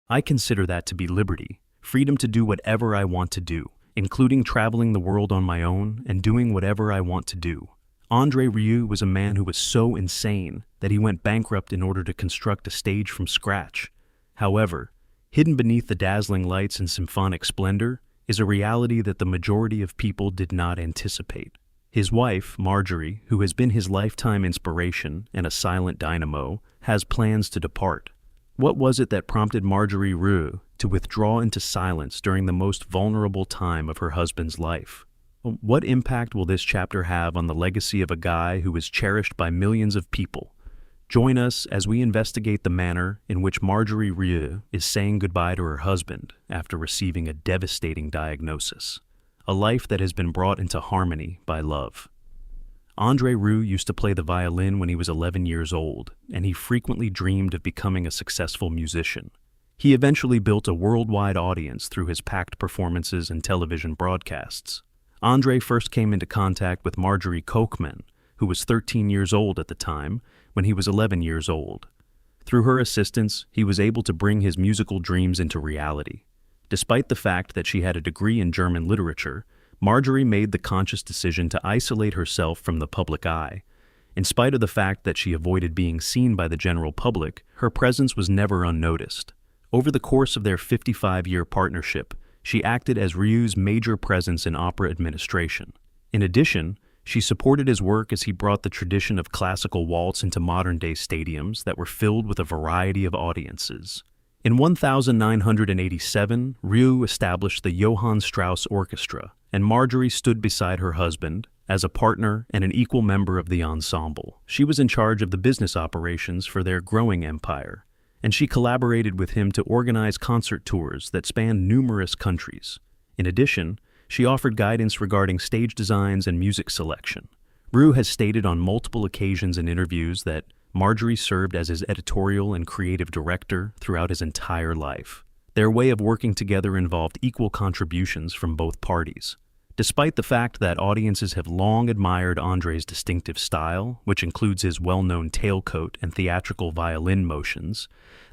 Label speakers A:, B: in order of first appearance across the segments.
A: I consider that to be liberty, freedom to do whatever I want to do, including traveling the world on my own and doing whatever I want to do. Andre Rieu was a man who was so insane that he went bankrupt in order to construct a stage from scratch. However, hidden beneath the dazzling lights and symphonic splendor is a reality that the majority of people did not anticipate. His wife, Marjorie, who has been his lifetime inspiration and a silent dynamo, has plans to depart. What was it that prompted Marjorie Rieu to withdraw into silence during the most vulnerable time of her husband's life? What impact will this chapter have on the legacy of a guy who is cherished by millions of people? Join us as we investigate the manner in which Marjorie Rieu is saying goodbye to her husband after receiving a devastating diagnosis, a life that has been brought into harmony by love. Andre Rieu used to play the violin when he was 11 years old, and he frequently dreamed of becoming a successful musician. He eventually built a worldwide audience through his packed performances and television broadcasts. Andre first came into contact with Marjorie Kochman, who was 13 years old at the time, when he was 11 years old. Through her assistance, he was able to bring his musical dreams into reality. Despite the fact that she had a degree in German literature, Marjorie made the conscious decision to isolate herself from the public eye. In spite of the fact that she avoided being seen by the general public, her presence was never unnoticed. Over the course of their 55-year partnership, she acted as Rieu's major presence in opera administration. In addition, she supported his work as he brought the tradition of classical waltz into modern-day stadiums that were filled with a variety of audiences. In 1987, Rieu established the Johann Strauss Orchestra, and Marjorie stood beside her husband as a partner and an equal member of the ensemble. She was in charge of the business operations for their growing empire, and she collaborated with him to organize concert tours that spanned numerous countries. In addition, she offered guidance regarding stage designs and music selection. Rieu has stated on multiple occasions in interviews that Marjorie served as his editorial and creative director throughout his entire life. Their way of working together involved equal contributions from both parties. Despite the fact that audiences have long admired Andre's distinctive style, which includes his well-known tailcoat and theatrical violin motions,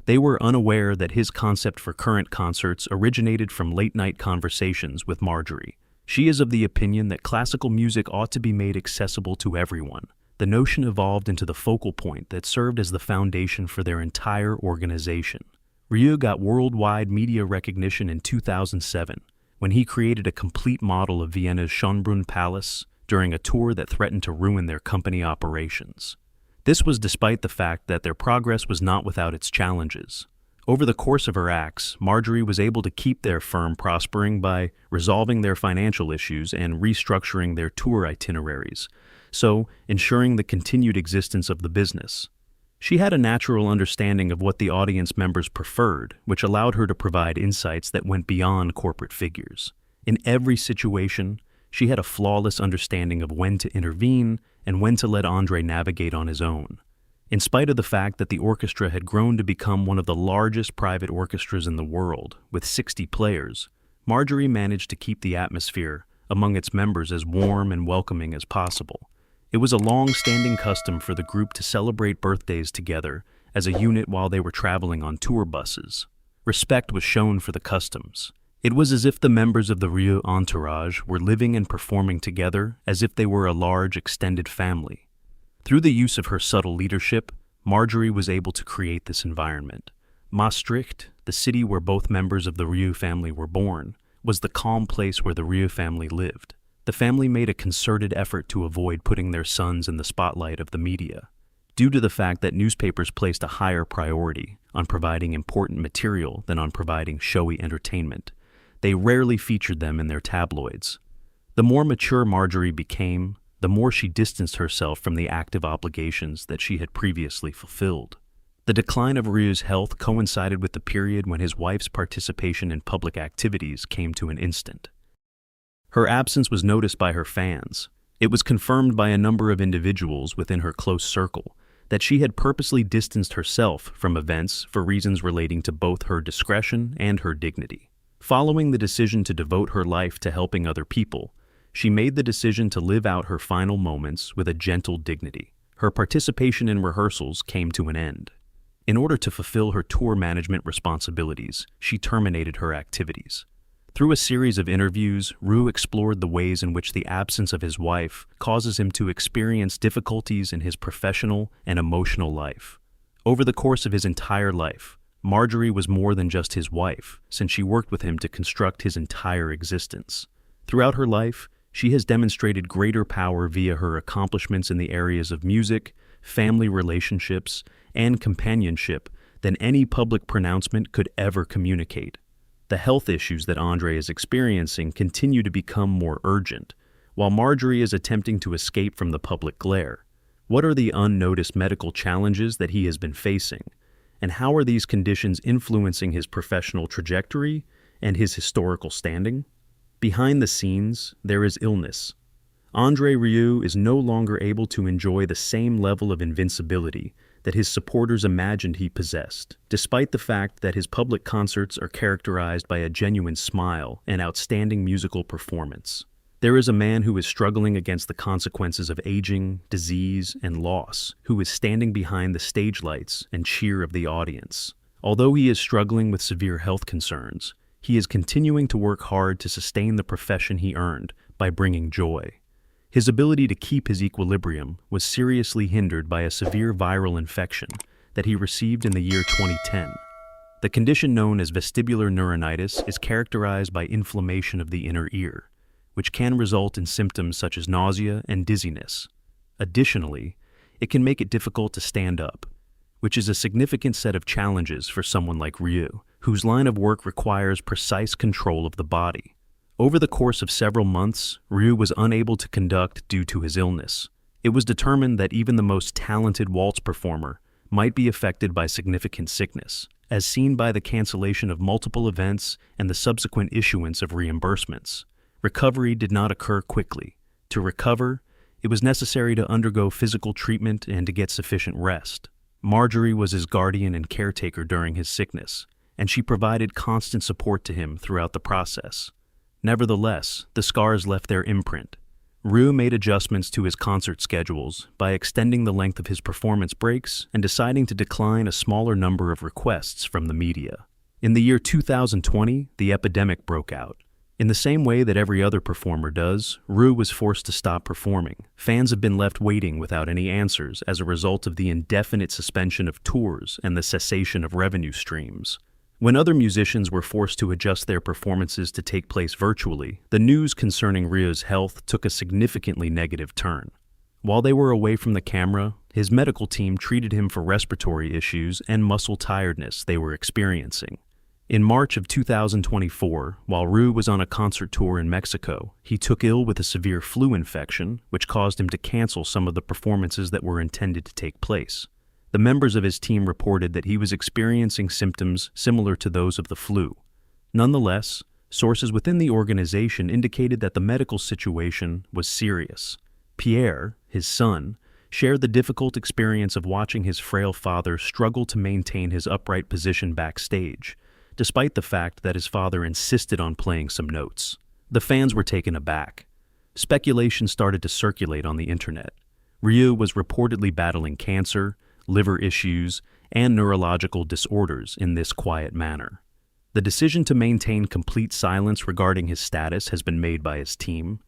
A: they were unaware that his concept for current concerts originated from late-night conversations with Marjorie. She is of the opinion that classical music ought to be made accessible to everyone. The notion evolved into the focal point that served as the foundation for their entire organization. Rieu got worldwide media recognition in 2007 when he created a complete model of Vienna's Schönbrunn Palace during a tour that threatened to ruin their company operations. This was despite the fact that their progress was not without its challenges. Over the course of her acts, Marjorie was able to keep their firm prospering by resolving their financial issues and restructuring their tour itineraries, so ensuring the continued existence of the business. She had a natural understanding of what the audience members preferred, which allowed her to provide insights that went beyond corporate figures. In every situation, she had a flawless understanding of when to intervene and when to let Andre navigate on his own. In spite of the fact that the orchestra had grown to become one of the largest private orchestras in the world, with 60 players, Marjorie managed to keep the atmosphere among its members as warm and welcoming as possible. It was a long-standing custom for the group to celebrate birthdays together as a unit while they were traveling on tour buses. Respect was shown for the customs. It was as if the members of the Rieu entourage were living and performing together as if they were a large extended family. Through the use of her subtle leadership, Marjorie was able to create this environment. Maastricht, the city where both members of the Rieu family were born, was the calm place where the Rieu family lived. The family made a concerted effort to avoid putting their sons in the spotlight of the media. Due to the fact that newspapers placed a higher priority on providing important material than on providing showy entertainment, they rarely featured them in their tabloids. The more mature Marjorie became, the more she distanced herself from the active obligations that she had previously fulfilled. The decline of Rieu's health coincided with the period when his wife's participation in public activities came to an instant. Her absence was noticed by her fans. It was confirmed by a number of individuals within her close circle that she had purposely distanced herself from events for reasons relating to both her discretion and her dignity. Following the decision to devote her life to helping other people, she made the decision to live out her final moments with a gentle dignity. Her participation in rehearsals came to an end. In order to fulfill her tour management responsibilities, she terminated her activities. Through a series of interviews, Rieu explored the ways in which the absence of his wife causes him to experience difficulties in his professional and emotional life. Over the course of his entire life, Marjorie was more than just his wife, since she worked with him to construct his entire existence. Throughout her life, she has demonstrated greater power via her accomplishments in the areas of music, family relationships, and companionship than any public pronouncement could ever communicate. The health issues that Andre is experiencing continue to become more urgent, while Marjorie is attempting to escape from the public glare. What are the unnoticed medical challenges that he has been facing, and how are these conditions influencing his professional trajectory and his historical standing? Behind the scenes, there is illness. Andre Rieu is no longer able to enjoy the same level of invincibility that his supporters imagined he possessed, despite the fact that his public concerts are characterized by a genuine smile and outstanding musical performance. There is a man who is struggling against the consequences of aging, disease, and loss, who is standing behind the stage lights and cheer of the audience. Although he is struggling with severe health concerns, he is continuing to work hard to sustain the profession he earned by bringing joy. His ability to keep his equilibrium was seriously hindered by a severe viral infection that he received in the year 2010. The condition known as vestibular neuronitis is characterized by inflammation of the inner ear, which can result in symptoms such as nausea and dizziness. Additionally, it can make it difficult to stand up, which is a significant set of challenges for someone like Rieu, whose line of work requires precise control of the body. Over the course of several months, Rieu was unable to conduct due to his illness. It was determined that even the most talented waltz performer might be affected by significant sickness, as seen by the cancellation of multiple events and the subsequent issuance of reimbursements. Recovery did not occur quickly. To recover, it was necessary to undergo physical treatment and to get sufficient rest. Marjorie was his guardian and caretaker during his sickness, and she provided constant support to him throughout the process. Nevertheless, the scars left their imprint. Rieu made adjustments to his concert schedules by extending the length of his performance breaks and deciding to decline a smaller number of requests from the media. In the year 2020, the epidemic broke out. In the same way that every other performer does, Rieu was forced to stop performing. Fans have been left waiting without any answers as a result of the indefinite suspension of tours and the cessation of revenue streams. When other musicians were forced to adjust their performances to take place virtually, the news concerning Rieu's health took a significantly negative turn. While they were away from the camera, his medical team treated him for respiratory issues and muscle tiredness they were experiencing. In March of 2024, while Rieu was on a concert tour in Mexico, he took ill with a severe flu infection, which caused him to cancel some of the performances that were intended to take place. The members of his team reported that he was experiencing symptoms similar to those of the flu. Nonetheless, sources within the organization indicated that the medical situation was serious. Pierre, his son, shared the difficult experience of watching his frail father struggle to maintain his upright position backstage, despite the fact that his father insisted on playing some notes. The fans were taken aback. Speculation started to circulate on the internet. Rieu was reportedly battling cancer, liver issues, and neurological disorders in this quiet manner. The decision to maintain complete silence regarding his status has been made by his team.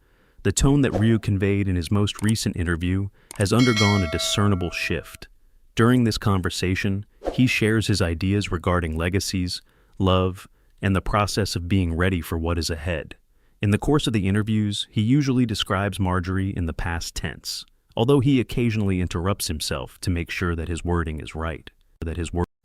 A: The tone that Rieu conveyed in his most recent interview has undergone a discernible shift. During this conversation, he shares his ideas regarding legacies, love, and the process of being ready for what is ahead. In the course of the interviews, he usually describes Marjorie in the past tense, although he occasionally interrupts himself to make sure that his wording is right.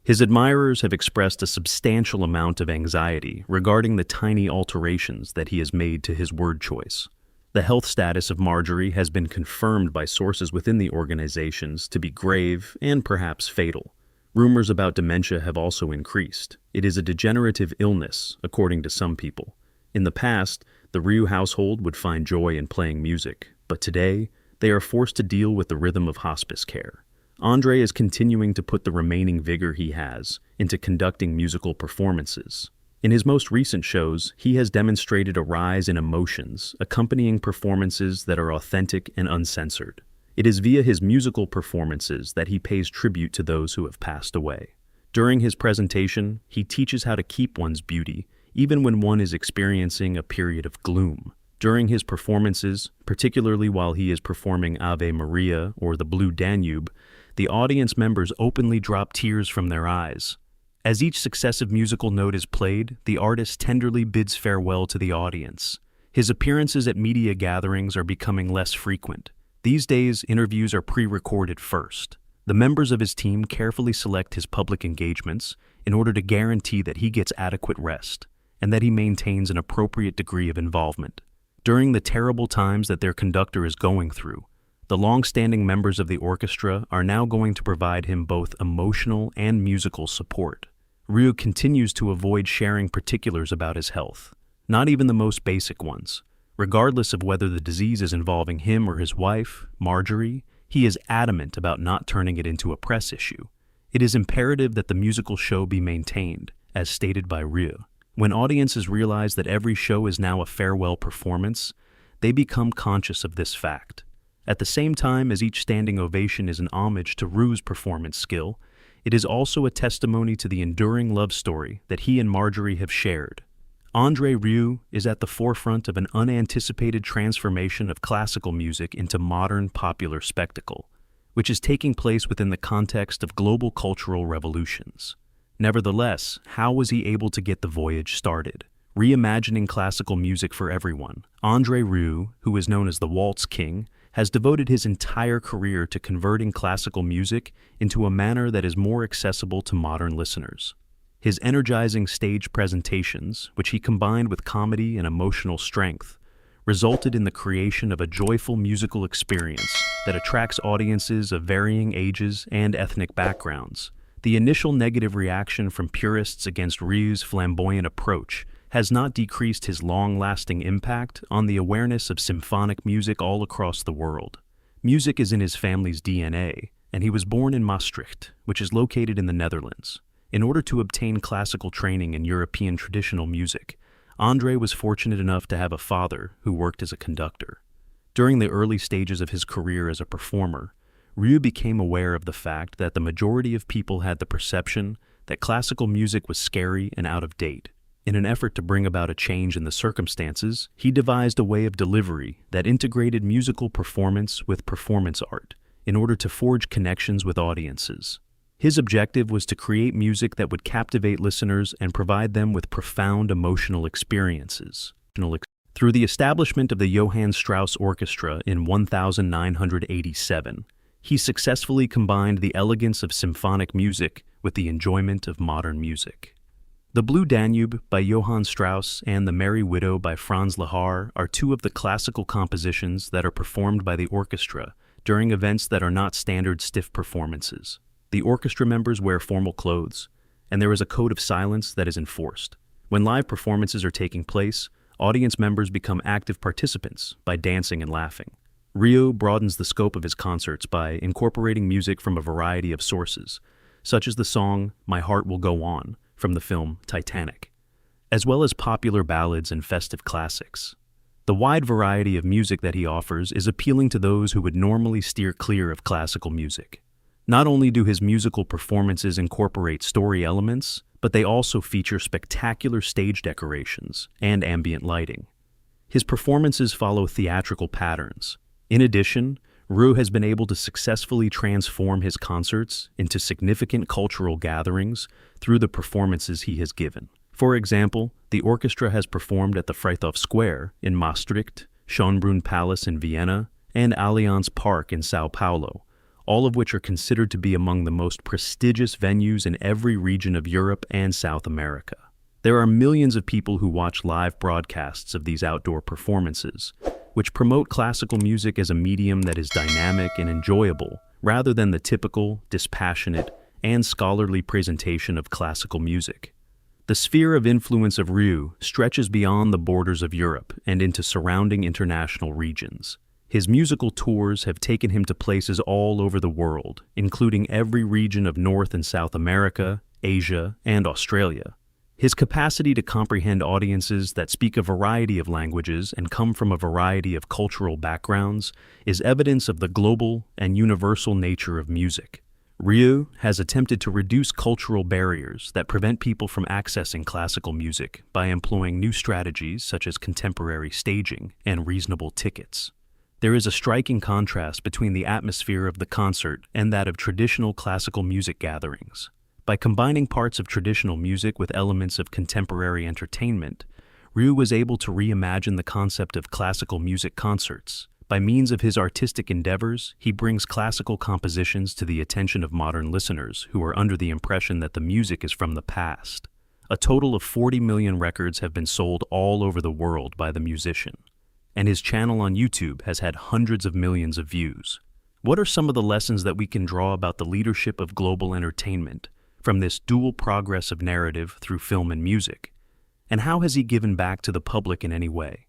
A: His admirers have expressed a substantial amount of anxiety regarding the tiny alterations that he has made to his word choice. The health status of Marjorie has been confirmed by sources within the organizations to be grave and perhaps fatal. Rumors about dementia have also increased. It is a degenerative illness, according to some people. In the past, the Rieu household would find joy in playing music, but today, they are forced to deal with the rhythm of hospice care. Andre is continuing to put the remaining vigor he has into conducting musical performances. In his most recent shows, he has demonstrated a rise in emotions, accompanying performances that are authentic and uncensored. It is via his musical performances that he pays tribute to those who have passed away. During his presentation, he teaches how to keep one's beauty, even when one is experiencing a period of gloom. During his performances, particularly while he is performing Ave Maria or the Blue Danube, the audience members openly drop tears from their eyes. As each successive musical note is played, the artist tenderly bids farewell to the audience. His appearances at media gatherings are becoming less frequent. These days, interviews are pre-recorded first. The members of his team carefully select his public engagements in order to guarantee that he gets adequate rest and that he maintains an appropriate degree of involvement. During the terrible times that their conductor is going through, the long-standing members of the orchestra are now going to provide him both emotional and musical support. Rieu continues to avoid sharing particulars about his health, not even the most basic ones. Regardless of whether the disease is involving him or his wife, Marjorie, he is adamant about not turning it into a press issue. It is imperative that the musical show be maintained, as stated by Rieu. When audiences realize that every show is now a farewell performance, they become conscious of this fact. At the same time as each standing ovation is an homage to Rieu's performance skill, it is also a testimony to the enduring love story that he and Marjorie have shared. Andre Rieu is at the forefront of an unanticipated transformation of classical music into modern popular spectacle, which is taking place within the context of global cultural revolutions. Nevertheless, how was he able to get the voyage started? Reimagining classical music for everyone, Andre Rieu, who is known as the Waltz King, has devoted his entire career to converting classical music into a manner that is more accessible to modern listeners. His energizing stage presentations, which he combined with comedy and emotional strength, resulted in the creation of a joyful musical experience that attracts audiences of varying ages and ethnic backgrounds. The initial negative reaction from purists against Rieu's flamboyant approach has not decreased his long-lasting impact on the awareness of symphonic music all across the world. Music is in his family's DNA, and he was born in Maastricht, which is located in the Netherlands. In order to obtain classical training in European traditional music, Andre was fortunate enough to have a father who worked as a conductor. During the early stages of his career as a performer, Rieu became aware of the fact that the majority of people had the perception that classical music was scary and out of date. In an effort to bring about a change in the circumstances, he devised a way of delivery that integrated musical performance with performance art in order to forge connections with audiences. His objective was to create music that would captivate listeners and provide them with profound emotional experiences. Through the establishment of the Johann Strauss Orchestra in 1987, he successfully combined the elegance of symphonic music with the enjoyment of modern music. The Blue Danube by Johann Strauss and The Merry Widow by Franz Lehár are two of the classical compositions that are performed by the orchestra during events that are not standard stiff performances. The orchestra members wear formal clothes, and there is a code of silence that is enforced. When live performances are taking place, audience members become active participants by dancing and laughing. Rieu broadens the scope of his concerts by incorporating music from a variety of sources, such as the song My Heart Will Go On from the film Titanic, as well as popular ballads and festive classics. The wide variety of music that he offers is appealing to those who would normally steer clear of classical music. Not only do his musical performances incorporate story elements, but they also feature spectacular stage decorations and ambient lighting. His performances follow theatrical patterns. In addition, Rieu has been able to successfully transform his concerts into significant cultural gatherings through the performances he has given. For example, the orchestra has performed at the Friedhof Square in Maastricht, Schönbrunn Palace in Vienna, and Allianz Park in Sao Paulo, all of which are considered to be among the most prestigious venues in every region of Europe and South America. There are millions of people who watch live broadcasts of these outdoor performances, which promote classical music as a medium that is dynamic and enjoyable, rather than the typical, dispassionate, and scholarly presentation of classical music. The sphere of influence of Rieu stretches beyond the borders of Europe and into surrounding international regions. His musical tours have taken him to places all over the world, including every region of North and South America, Asia, and Australia. His capacity to comprehend audiences that speak a variety of languages and come from a variety of cultural backgrounds is evidence of the global and universal nature of music. Rieu has attempted to reduce cultural barriers that prevent people from accessing classical music by employing new strategies such as contemporary staging and reasonable tickets. There is a striking contrast between the atmosphere of the concert and that of traditional classical music gatherings. By combining parts of traditional music with elements of contemporary entertainment, Rieu was able to reimagine the concept of classical music concerts. By means of his artistic endeavors, he brings classical compositions to the attention of modern listeners who are under the impression that the music is from the past. A total of 40 million records have been sold all over the world by the musician, and his channel on YouTube has had hundreds of millions of views. What are some of the lessons that we can draw about the leadership of global entertainment from this dual progress of narrative through film and music? And how has he given back to the public in any way?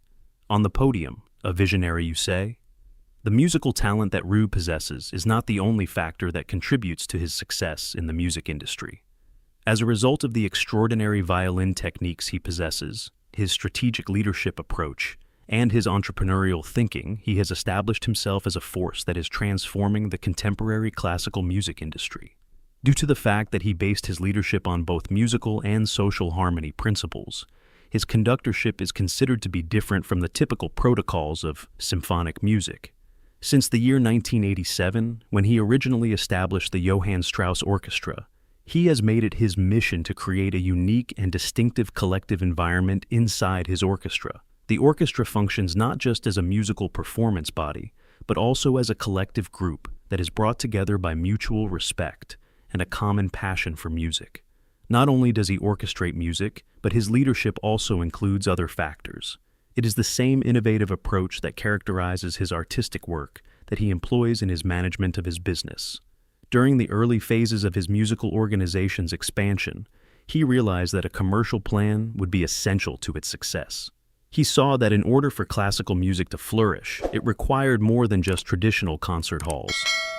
A: On the podium, a visionary, you say? The musical talent that Rieu possesses is not the only factor that contributes to his success in the music industry. As a result of the extraordinary violin techniques he possesses, his strategic leadership approach, and his entrepreneurial thinking, he has established himself as a force that is transforming the contemporary classical music industry. Due to the fact that he based his leadership on both musical and social harmony principles, his conductorship is considered to be different from the typical protocols of symphonic music. Since the year 1987, when he originally established the Johann Strauss Orchestra, he has made it his mission to create a unique and distinctive collective environment inside his orchestra. The orchestra functions not just as a musical performance body, but also as a collective group that is brought together by mutual respect and a common passion for music. Not only does he orchestrate music, but his leadership also includes other factors. It is the same innovative approach that characterizes his artistic work that he employs in his management of his business. During the early phases of his musical organization's expansion, he realized that a commercial plan would be essential to its success. He saw that in order for classical music to flourish, it required more than just traditional concert halls.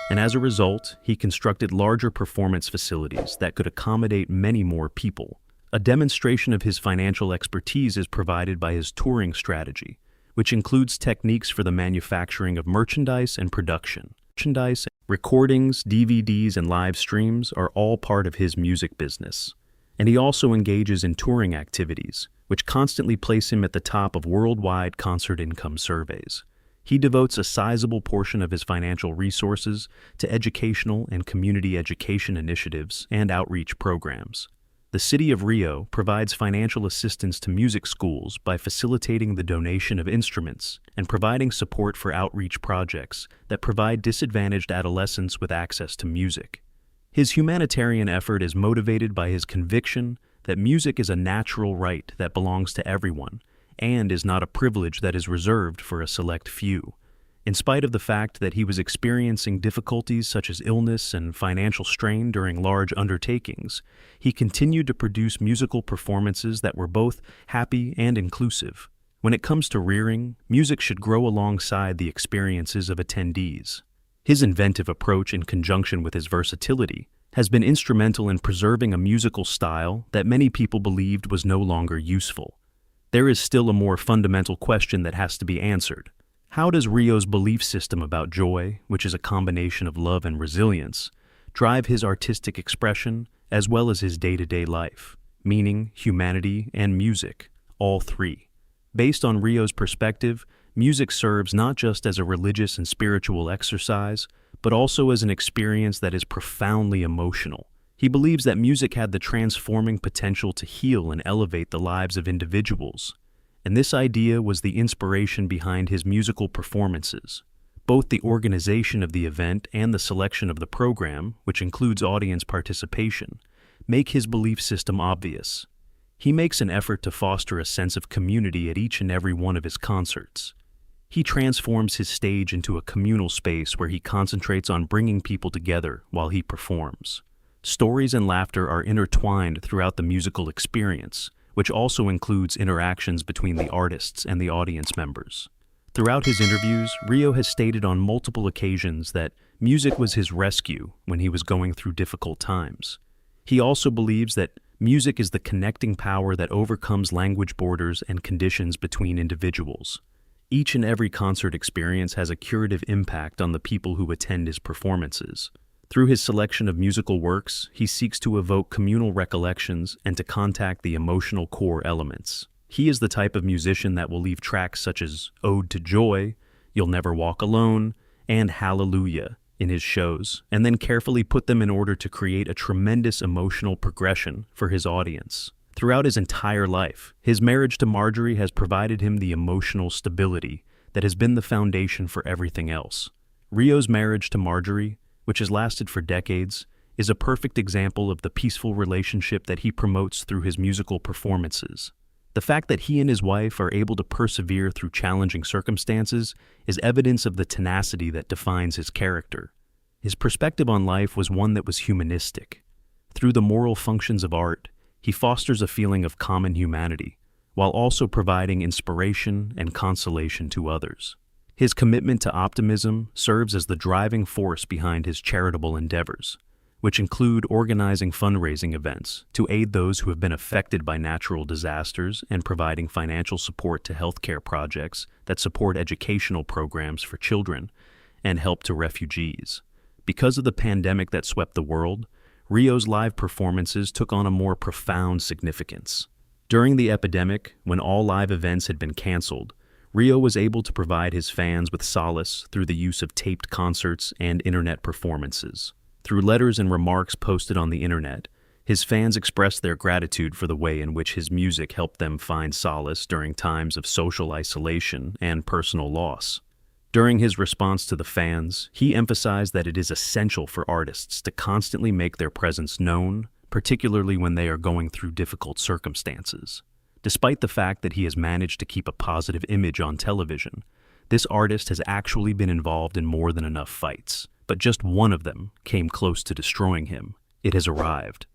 A: And as a result, he constructed larger performance facilities that could accommodate many more people. A demonstration of his financial expertise is provided by his touring strategy, which includes techniques for the manufacturing of merchandise and production. Merchandise, recordings, DVDs, and live streams are all part of his music business. And he also engages in touring activities, which constantly place him at the top of worldwide concert income surveys. He devotes a sizable portion of his financial resources to educational and community education initiatives and outreach programs. The city of Rio provides financial assistance to music schools by facilitating the donation of instruments and providing support for outreach projects that provide disadvantaged adolescents with access to music. His humanitarian effort is motivated by his conviction that music is a natural right that belongs to everyone, and is not a privilege that is reserved for a select few. In spite of the fact that he was experiencing difficulties such as illness and financial strain during large undertakings, he continued to produce musical performances that were both happy and inclusive. When it comes to rearing, music should grow alongside the experiences of attendees. His inventive approach, in conjunction with his versatility, has been instrumental in preserving a musical style that many people believed was no longer useful. There is still a more fundamental question that has to be answered. How does Rieu's belief system about joy, which is a combination of love and resilience, drive his artistic expression as well as his day-to-day life, meaning, humanity, and music, all three? Based on Rieu's perspective, music serves not just as a religious and spiritual exercise, but also as an experience that is profoundly emotional. He believes that music had the transforming potential to heal and elevate the lives of individuals, and this idea was the inspiration behind his musical performances. Both the organization of the event and the selection of the program, which includes audience participation, make his belief system obvious. He makes an effort to foster a sense of community at each and every one of his concerts. He transforms his stage into a communal space where he concentrates on bringing people together while he performs. Stories and laughter are intertwined throughout the musical experience, which also includes interactions between the artists and the audience members. Throughout his interviews, Rieu has stated on multiple occasions that music was his rescue when he was going through difficult times. He also believes that music is the connecting power that overcomes language borders and conditions between individuals. Each and every concert experience has a curative impact on the people who attend his performances. Through his selection of musical works, he seeks to evoke communal recollections and to contact the emotional core elements. He is the type of musician that will leave tracks such as Ode to Joy, You'll Never Walk Alone, and Hallelujah in his shows, and then carefully put them in order to create a tremendous emotional progression for his audience. Throughout his entire life, his marriage to Marjorie has provided him the emotional stability that has been the foundation for everything else. Rieu's marriage to Marjorie, which has lasted for decades, is a perfect example of the peaceful relationship that he promotes through his musical performances. The fact that he and his wife are able to persevere through challenging circumstances is evidence of the tenacity that defines his character. His perspective on life was one that was humanistic. Through the moral functions of art, he fosters a feeling of common humanity, while also providing inspiration and consolation to others. His commitment to optimism serves as the driving force behind his charitable endeavors, which include organizing fundraising events to aid those who have been affected by natural disasters and providing financial support to healthcare projects that support educational programs for children and help to refugees. Because of the pandemic that swept the world, Rieu's live performances took on a more profound significance. During the epidemic, when all live events had been canceled, Rieu was able to provide his fans with solace through the use of taped concerts and internet performances. Through letters and remarks posted on the internet, his fans expressed their gratitude for the way in which his music helped them find solace during times of social isolation and personal loss. During his response to the fans, he emphasized that it is essential for artists to constantly make their presence known, particularly when they are going through difficult circumstances. Despite the fact that he has managed to keep a positive image on television, this artist has actually been involved in more than enough fights, but just one of them came close to destroying him. It has arrived.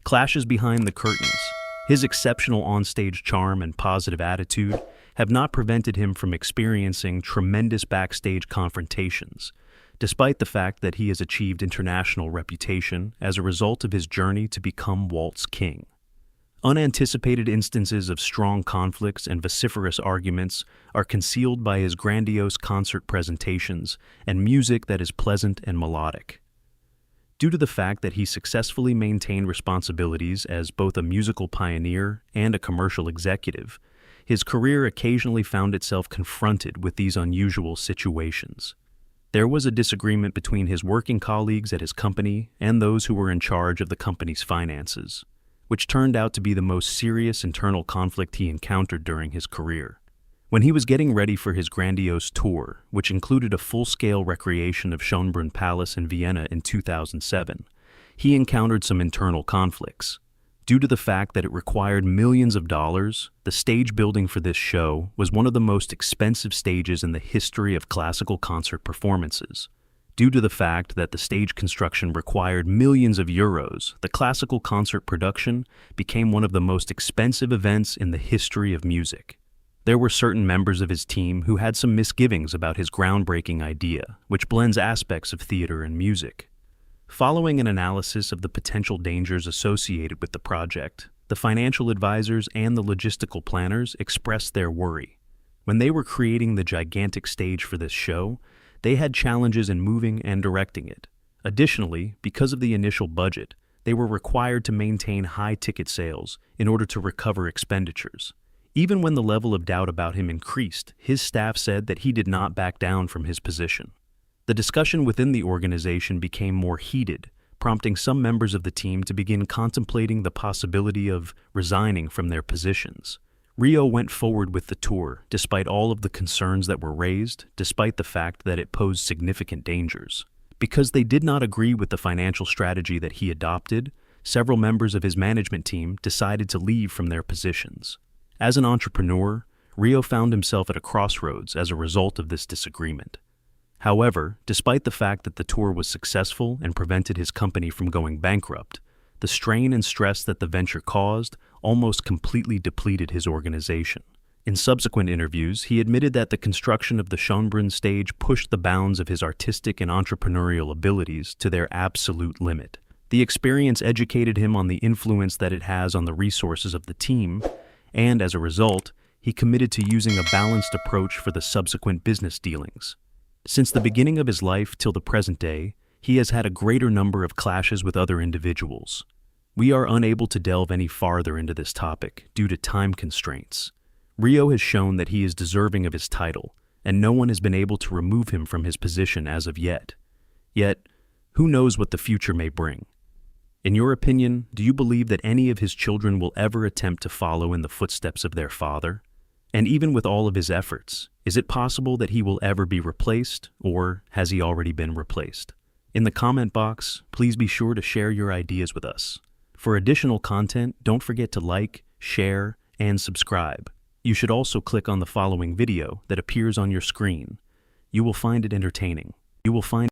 A: Clashes behind the curtains. His exceptional onstage charm and positive attitude have not prevented him from experiencing tremendous backstage confrontations, despite the fact that he has achieved international reputation as a result of his journey to become Walt's king. Unanticipated instances of strong conflicts and vociferous arguments are concealed by his grandiose concert presentations and music that is pleasant and melodic. Due to the fact that he successfully maintained responsibilities as both a musical pioneer and a commercial executive, his career occasionally found itself confronted with these unusual situations. There was a disagreement between his working colleagues at his company and those who were in charge of the company's finances, which turned out to be the most serious internal conflict he encountered during his career. When he was getting ready for his grandiose tour, which included a full-scale recreation of Schönbrunn Palace in Vienna in 2007, he encountered some internal conflicts. Due to the fact that it required millions of dollars, the stage building for this show was one of the most expensive stages in the history of classical concert performances. Due to the fact that the stage construction required millions of euros, the classical concert production became one of the most expensive events in the history of music. There were certain members of his team who had some misgivings about his groundbreaking idea, which blends aspects of theater and music. Following an analysis of the potential dangers associated with the project, the financial advisors and the logistical planners expressed their worry. When they were creating the gigantic stage for this show, they had challenges in moving and directing it. Additionally, because of the initial budget, they were required to maintain high ticket sales in order to recover expenditures. Even when the level of doubt about him increased, his staff said that he did not back down from his position. The discussion within the organization became more heated, prompting some members of the team to begin contemplating the possibility of resigning from their positions. Rieu went forward with the tour, despite all of the concerns that were raised, despite the fact that it posed significant dangers. Because they did not agree with the financial strategy that he adopted, several members of his management team decided to leave from their positions. As an entrepreneur, Rieu found himself at a crossroads as a result of this disagreement. However, despite the fact that the tour was successful and prevented his company from going bankrupt, the strain and stress that the venture caused almost completely depleted his organization. In subsequent interviews, he admitted that the construction of the Schönbrunn stage pushed the bounds of his artistic and entrepreneurial abilities to their absolute limit. The experience educated him on the influence that it has on the resources of the team, and as a result, he committed to using a balanced approach for the subsequent business dealings. Since the beginning of his life till the present day, he has had a greater number of clashes with other individuals. We are unable to delve any farther into this topic due to time constraints. Rieu has shown that he is deserving of his title, and no one has been able to remove him from his position as of yet. Yet, who knows what the future may bring? In your opinion, do you believe that any of his children will ever attempt to follow in the footsteps of their father? And even with all of his efforts, is it possible that he will ever be replaced, or has he already been replaced? In the comment box, please be sure to share your ideas with us. For additional content, don't forget to like, share, and subscribe. You should also click on the following video that appears on your screen. You will find it entertaining. You will find